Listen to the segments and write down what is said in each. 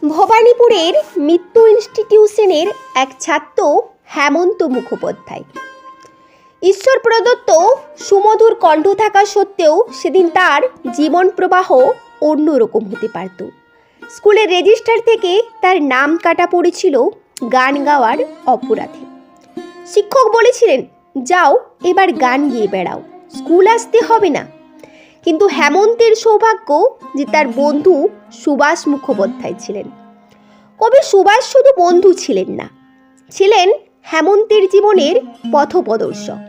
ভবানীপুরের মৃত্যু ইনস্টিটিউশনের এক ছাত্র হেমন্ত মুখোপাধ্যায়। ঈশ্বর প্রদত্ত সুমধুর কণ্ঠ থাকা সত্ত্বেও সেদিন তার জীবন প্রবাহ অন্যরকম হতে পারত। স্কুলের রেজিস্টার থেকে তার নাম কাটা পড়েছিল গান গাওয়ার অপরাধে। শিক্ষক বলেছিলেন, যাও এবার গান গিয়ে বেড়াও, স্কুল আসতে হবে না। কিন্তু হেমন্তের সৌভাগ্য যে তার বন্ধু সুভাষ মুখোপাধ্যায় ছিলেন। কবি সুভাষ শুধু বন্ধু ছিলেন না, ছিলেন হেমন্তের জীবনের পথপ্রদর্শক।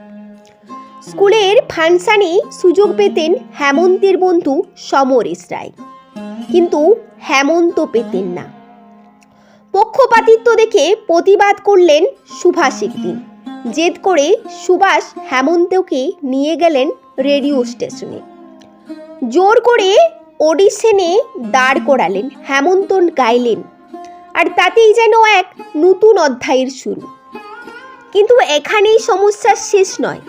স্কুলের ফাংশনে সুযোগ পেতেন হেমন্তের বন্ধু সমরেশ রায়, কিন্তু হেমন্ত পেতেন না। পক্ষপাতিত্ব দেখে প্রতিবাদ করলেন সুভাষ একদিন। জেদ করে সুভাষ হেমন্তকে নিয়ে গেলেন রেডিও স্টেশনে। জোর করে অডিশনে দাঁড় করালেন, হেমন্ত গাইলেন, আর তাতেই যেন এক নতুন অধ্যায়ের শুরু। কিন্তু এখানেই সমস্যার শেষ নয়।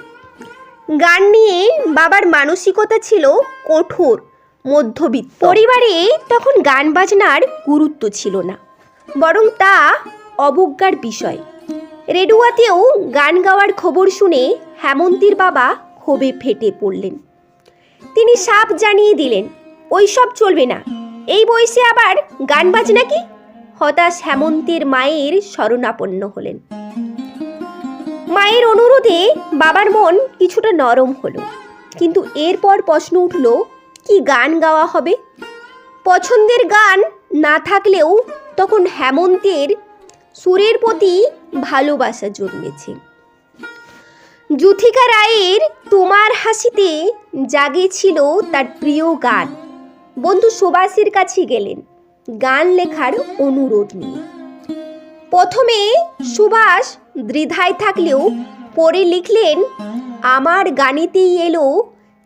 গান নিয়ে বাবার মানসিকতা ছিল কঠোর মধ্যবিত্ত। পরিবারে তখন গান বাজনার গুরুত্ব ছিল না, বরং তা অবজ্ঞার বিষয়। রেডিওতেও গান গাওয়ার খবর শুনে হেমন্তের বাবা ক্ষোভে ফেটে পড়লেন। তিনি সাফ জানিয়ে দিলেন, ওই সব চলবে না, এই বয়সে আবার গান বাজনা কি? হতাশ হেমন্তের মায়ের শরণাপন্ন হলেন। মায়ের অনুরোধে বাবার মন কিছুটা নরম হলো, কিন্তু এরপর প্রশ্ন উঠল, কি গান গাওয়া হবে? পছন্দের গান না থাকলেও তখন হেমন্তের সুরের প্রতি ভালোবাসা জন্মেছে। যুথিকা রায়ের তোমার হাসিতে জাগেছিল তার প্রিয় গান। বন্ধু সুভাষের কাছে গেলেন গান লেখার অনুরোধ নিয়ে। প্রথমে সুভাষ দ্বিধায় থাকলেও পরে লিখলেন, আমার গানেতেই এলো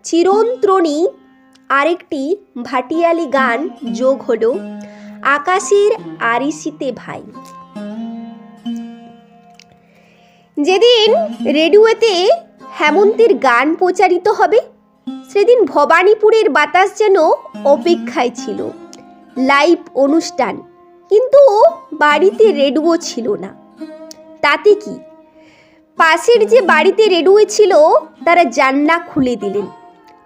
চিরন্তনী আরেকটি ভাটিয়ালি গান যোগ হলো, আকাশের আরিশিতে ভাই। যেদিন রেডিওতে হেমন্তের গান প্রচারিত হবে, সেদিন ভবানীপুরের বাতাস যেন অপেক্ষায় ছিল। লাইভ অনুষ্ঠান, কিন্তু বাড়িতে রেডিও ছিল না। তাতে কি, পাশের যে বাড়িতে রেডিও ছিল তারা জানলা খুলে দিলেন।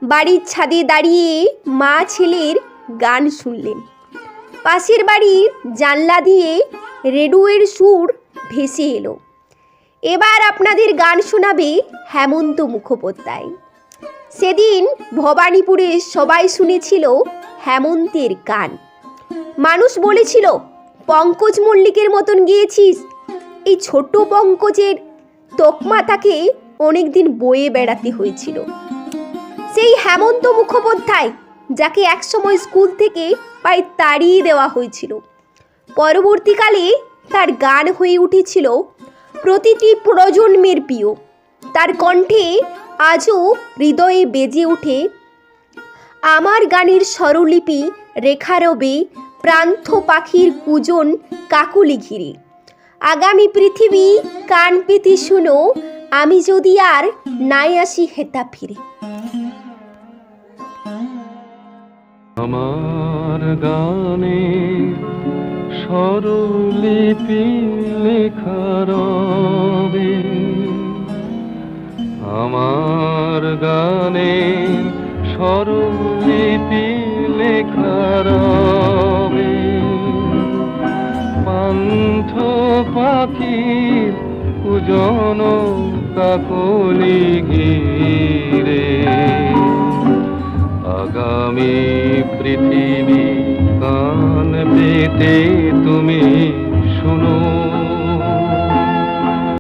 বাড়ির ছাদে দাঁড়িয়ে মা ছেলের গান শুনলেন। পাশের বাড়ির জানলা দিয়ে রেডিওর সুর ভেসে এলো, এবার আপনাদের গান শোনাবে হেমন্ত মুখোপাধ্যায়। সেদিন ভবানীপুরে সবাই শুনেছিল হেমন্তের গান। মানুষ বলেছিল, পঙ্কজ মল্লিকের মতন গিয়েছিস। এই ছোট পঙ্কজের তকমা তাকে অনেকদিন বয়ে বেড়াতে হয়েছিল। সেই হেমন্ত মুখোপাধ্যায়, যাকে একসময় স্কুল থেকে প্রায় তাড়িয়ে দেওয়া হয়েছিল, পরবর্তীকালে তার গান হয়ে উঠেছিল প্রতিটি প্রজন্মের প্রিয়। তার কণ্ঠে আজও হৃদয়ে বেজে ওঠে আমার গানের স্বরলিপি রেখারবে প্রান্ত পাখির কুজন কাকুলি ঘিরে। আগামী পৃথিবী কান পেতে শুনো, আমি যদি আর নাই আসি হেতা ফিরে। আমার গানে স্বরলিপি লেখারবে, আমার গানে স্বরলিপি লেখারবে, পান্থ পাখির কুজন কাকলি ঘিরে। আগামী পৃথিবী কান পেতে